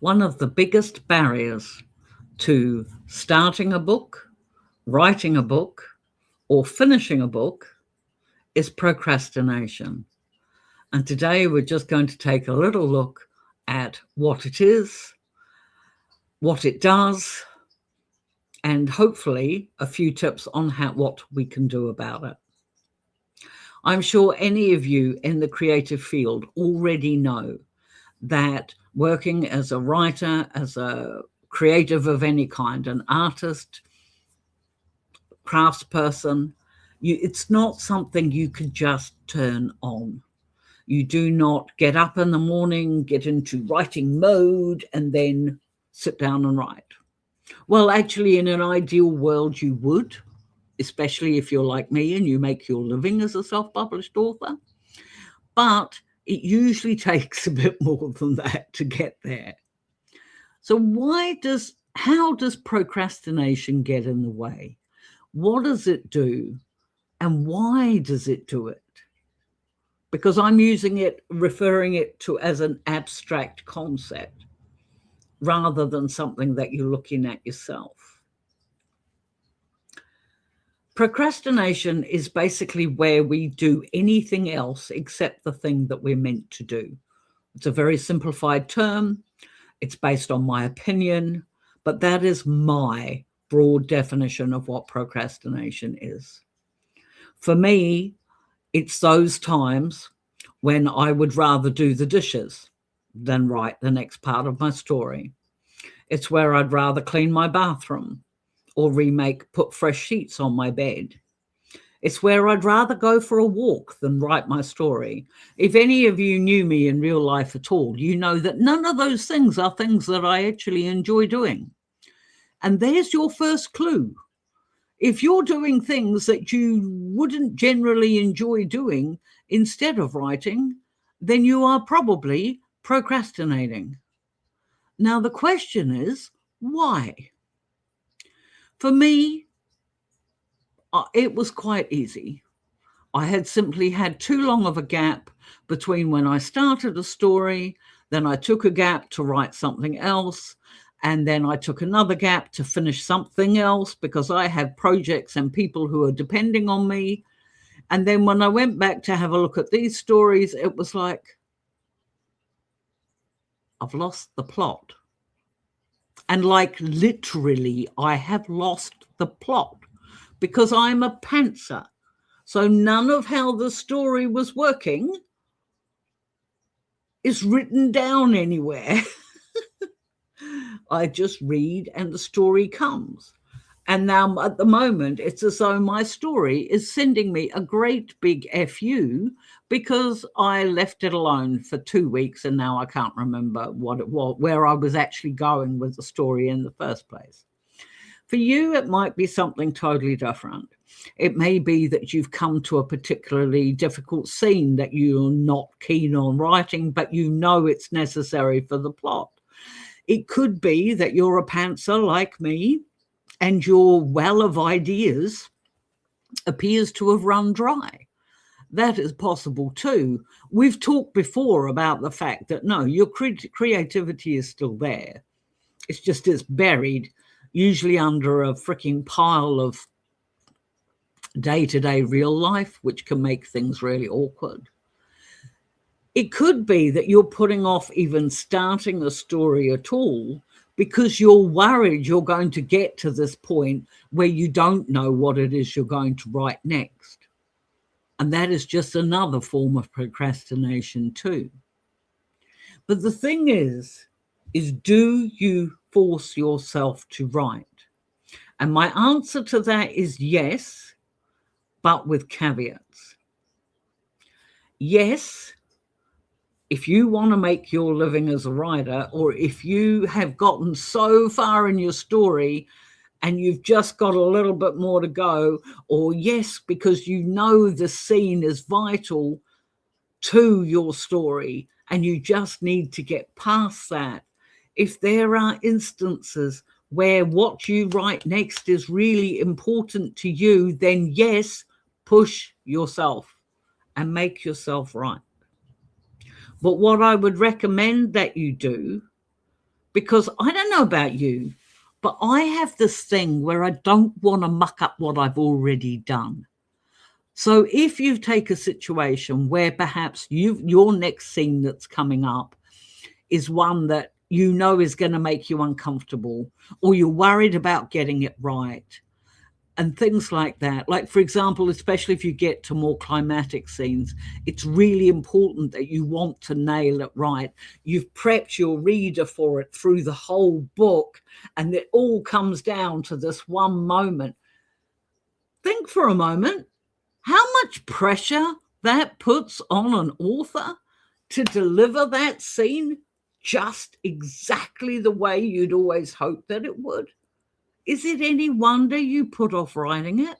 One of the biggest barriers to starting a book, writing a book, or finishing a book is procrastination. And today we're just going to take a little look at what it is, what it does, and hopefully a few tips on what we can do about it. I'm sure any of you in the creative field already know that working as a writer, as a creative of any kind, an artist, craftsperson, it's not something you could just turn on. You do not get up in the morning, get into writing mode, and then sit down and write. Well, actually, in an ideal world, you would, especially if you're like me and you make your living as a self published author. But it usually takes a bit more than that to get there. So, how does procrastination get in the way? What does it do? And why does it do it? Because I'm referring it to as an abstract concept rather than something that you're looking at yourself. Procrastination is basically where we do anything else except the thing that we're meant to do. It's a very simplified term. It's based on my opinion, but that is my broad definition of what procrastination is. For me, it's those times when I would rather do the dishes than write the next part of my story. It's where I'd rather clean my bathroom or put fresh sheets on my bed. It's where I'd rather go for a walk than write my story. If any of you knew me in real life at all, you know that none of those things are things that I actually enjoy doing. And there's your first clue. If you're doing things that you wouldn't generally enjoy doing instead of writing, then you are probably procrastinating. Now, the question is, why? For me, it was quite easy. I had simply had too long of a gap between when I started a story, then I took a gap to write something else, and then I took another gap to finish something else because I have projects and people who are depending on me. And then when I went back to have a look at these stories, it was like, I've lost the plot. And like literally, I have lost the plot because I'm a pantser. So none of how the story was working is written down anywhere. I just read and the story comes. And now at the moment, it's as though my story is sending me a great big FU because I left it alone for 2 weeks and now I can't remember what it was, where I was actually going with the story in the first place. For you, it might be something totally different. It may be that you've come to a particularly difficult scene that you're not keen on writing, but you know it's necessary for the plot. It could be that you're a pantser like me and your well of ideas appears to have run dry. That is possible too. We've talked before about the fact that no, your creativity is still there. It's buried, usually under a freaking pile of day-to-day real life, which can make things really awkward. It could be that you're putting off even starting a story at all because you're worried you're going to get to this point where you don't know what it is you're going to write next. And that is just another form of procrastination too. But the thing is do you force yourself to write? And my answer to that is yes, but with caveats. Yes, if you want to make your living as a writer, or if you have gotten so far in your story and you've just got a little bit more to go, or yes, because you know the scene is vital to your story and you just need to get past that. If there are instances where what you write next is really important to you, then yes, push yourself and make yourself write. But what I would recommend that you do because I don't know about you, but I have this thing where I don't want to muck up what I've already done. So if you take a situation where perhaps your next scene that's coming up is one that you know is going to make you uncomfortable, or you're worried about getting it right, and things like that. Like, for example, especially if you get to more climatic scenes, it's really important that you want to nail it right. You've prepped your reader for it through the whole book, and it all comes down to this one moment. Think for a moment how much pressure that puts on an author to deliver that scene just exactly the way you'd always hoped that it would. Is it any wonder you put off writing it?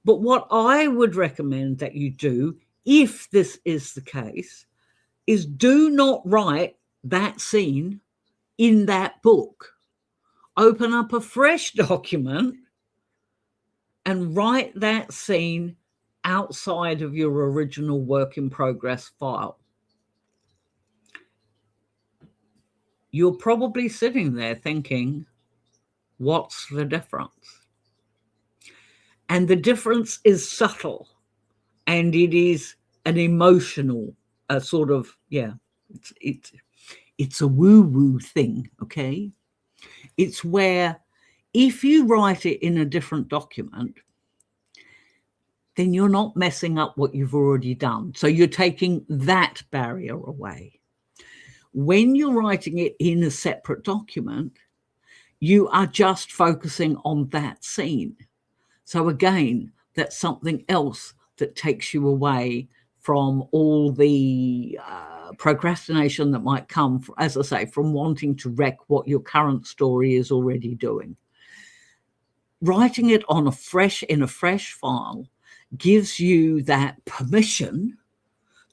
But what I would recommend that you do, if this is the case, is do not write that scene in that book. Open up a fresh document and write that scene outside of your original work in progress file. You're probably sitting there thinking, what's the difference? And the difference is subtle, and it is an emotional sort of, it's a woo-woo thing, okay? It's where if you write it in a different document, then you're not messing up what you've already done. So you're taking that barrier away. When you're writing it in a separate document, you are just focusing on that scene. So again, that's something else that takes you away from all the procrastination that might come, as I say, from wanting to wreck what your current story is already doing. Writing it in a fresh file gives you that permission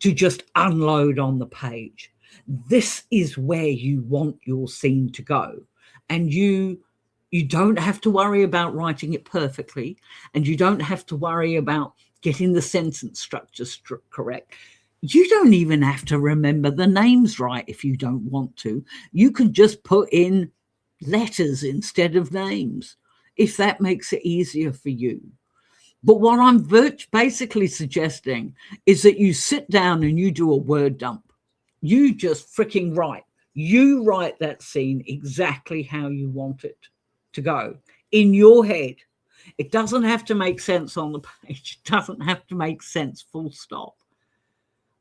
to just unload on the page. This is where you want your scene to go. And you don't have to worry about writing it perfectly, and you don't have to worry about getting the sentence structure correct. You don't even have to remember the names right if you don't want to. You can just put in letters instead of names, if that makes it easier for you. But what I'm basically suggesting is that you sit down and you do a word dump. You just freaking write. You write that scene exactly how you want it to go in your head. It doesn't have to make sense on the page. It doesn't have to make sense full stop.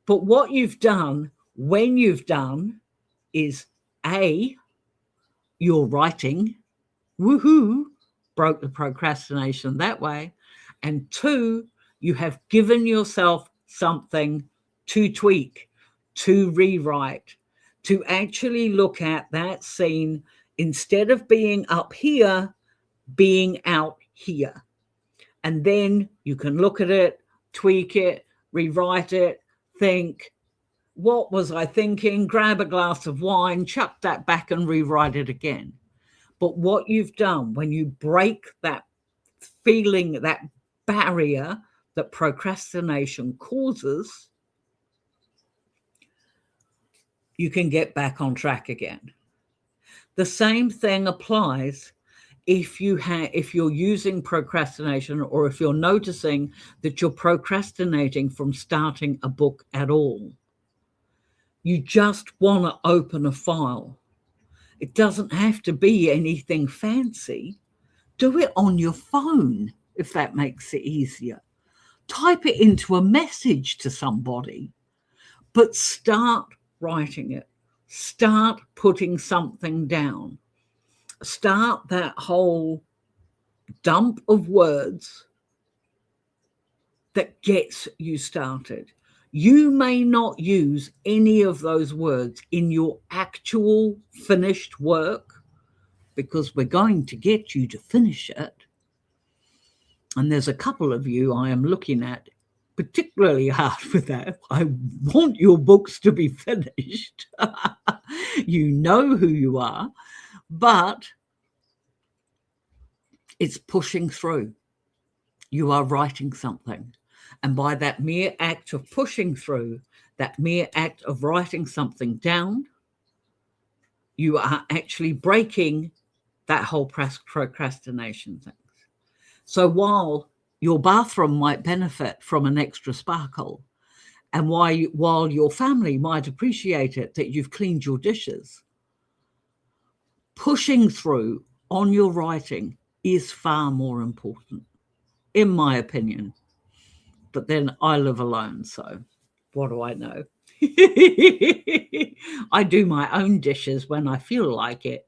But what you've done when you've done is A, you're writing, woohoo, broke the procrastination that way. And 2, you have given yourself something to tweak, to rewrite, to actually look at that scene instead of being up here, being out here. And then you can look at it, tweak it, rewrite it, think, what was I thinking? Grab a glass of wine, chuck that back and rewrite it again. But what you've done when you break that feeling, that barrier that procrastination causes, you can get back on track again. The same thing applies if you're using procrastination, or if you're noticing that you're procrastinating from starting a book at all. You just want to open a file. It doesn't have to be anything fancy. Do it on your phone, if that makes it easier. Type it into a message to somebody, but start writing it. Start putting something down. Start that whole dump of words that gets you started. You may not use any of those words in your actual finished work, because we're going to get you to finish it. And there's a couple of you I am looking at particularly hard with that. I want your books to be finished. You know who you are, but it's pushing through. You are writing something. And by that mere act of pushing through, that mere act of writing something down, you are actually breaking that whole procrastination thing. So while your bathroom might benefit from an extra sparkle, and while your family might appreciate it that you've cleaned your dishes, pushing through on your writing is far more important, in my opinion. But then I live alone, so what do I know? I do my own dishes when I feel like it.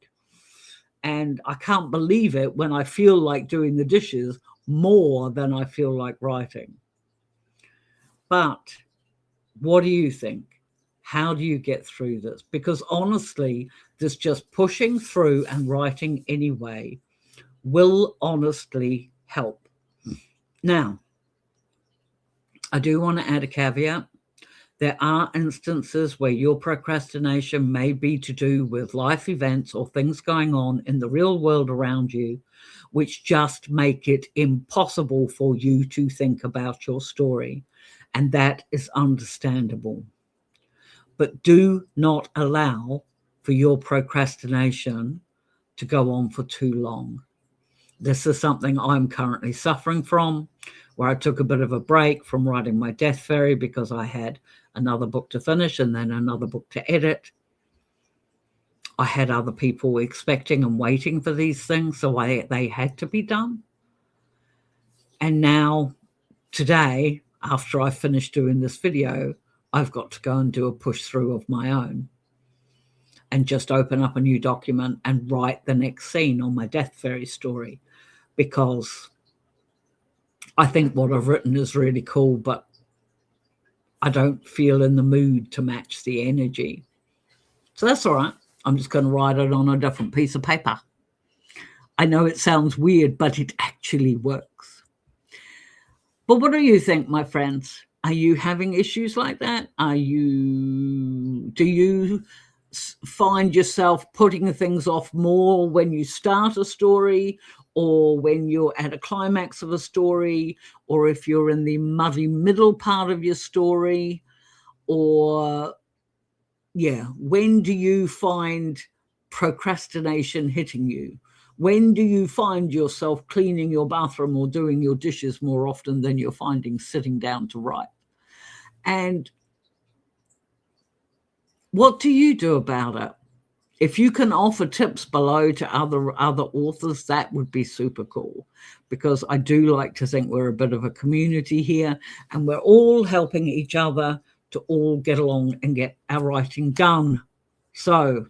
And I can't believe it when I feel like doing the dishes more than I feel like writing. But what do you think? How do you get through this? Because honestly, this just pushing through and writing anyway will honestly help. Now, I do want to add a caveat. There are instances where your procrastination may be to do with life events or things going on in the real world around you, which just make it impossible for you to think about your story. And that is understandable. But do not allow for your procrastination to go on for too long. This is something I'm currently suffering from, where I took a bit of a break from writing my Death Fairy because I had another book to finish and then another book to edit. I had other people expecting and waiting for these things, so they had to be done. And now, today, after I finished doing this video, I've got to go and do a push through of my own and just open up a new document and write the next scene on my Death Fairy story, because I think what I've written is really cool, but I don't feel in the mood to match the energy. So that's all right. I'm just going to write it on a different piece of paper. I know it sounds weird, but it actually works. But what do you think, my friends? Are you having issues like that? Do you find yourself putting things off more when you start a story, or when you're at a climax of a story, or if you're in the muddy middle part of your story? Or when do you find procrastination hitting you? When do you find yourself cleaning your bathroom or doing your dishes more often than you're finding sitting down to write? And what do you do about it? If you can offer tips below to other authors, that would be super cool, because I do like to think we're a bit of a community here, and we're all helping each other to all get along and get our writing done. So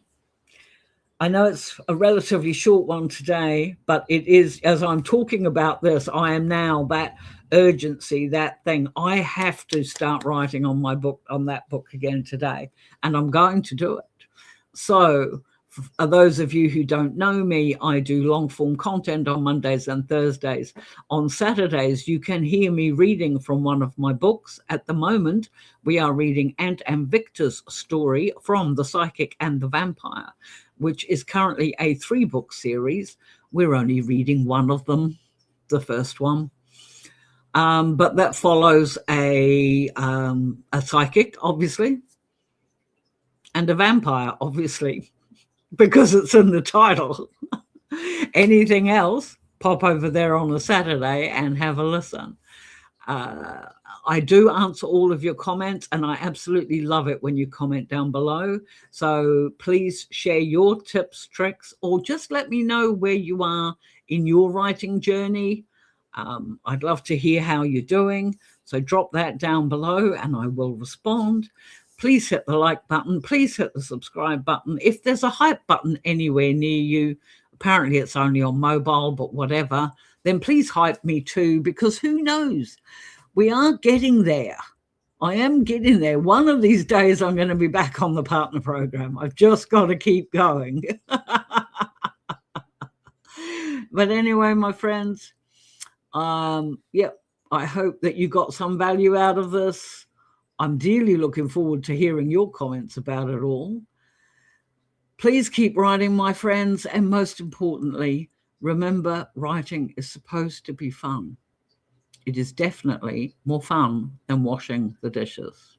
I know it's a relatively short one today, but it is, as I'm talking about this, I am now that urgency, that thing. I have to start writing on my book, on that book again today, and I'm going to do it. So for those of you who don't know me, I do long form content on Mondays and Thursdays. On Saturdays, you can hear me reading from one of my books. At the moment, we are reading Ant and Victor's story from The Psychic and the Vampire, which is currently a 3-book series. We're only reading one of them, the first one. But that follows a psychic, obviously, and a vampire, obviously, because it's in the title. Anything else, pop over there on a Saturday and have a listen. I do answer all of your comments, and I absolutely love it when you comment down below. So please share your tips, tricks, or just let me know where you are in your writing journey. I'd love to hear how you're doing. So drop that down below and I will respond. Please hit the like button. Please hit the subscribe button. If there's a hype button anywhere near you, apparently it's only on mobile, but whatever, then please hype me too, because who knows? We are getting there. I am getting there. One of these days I'm going to be back on the partner program. I've just got to keep going. But anyway, my friends, I hope that you got some value out of this. I'm dearly looking forward to hearing your comments about it all. Please keep writing, my friends, and most importantly, remember, writing is supposed to be fun. It is definitely more fun than washing the dishes.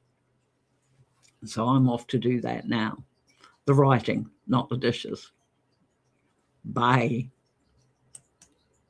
So I'm off to do that now. The writing, not the dishes. Bye.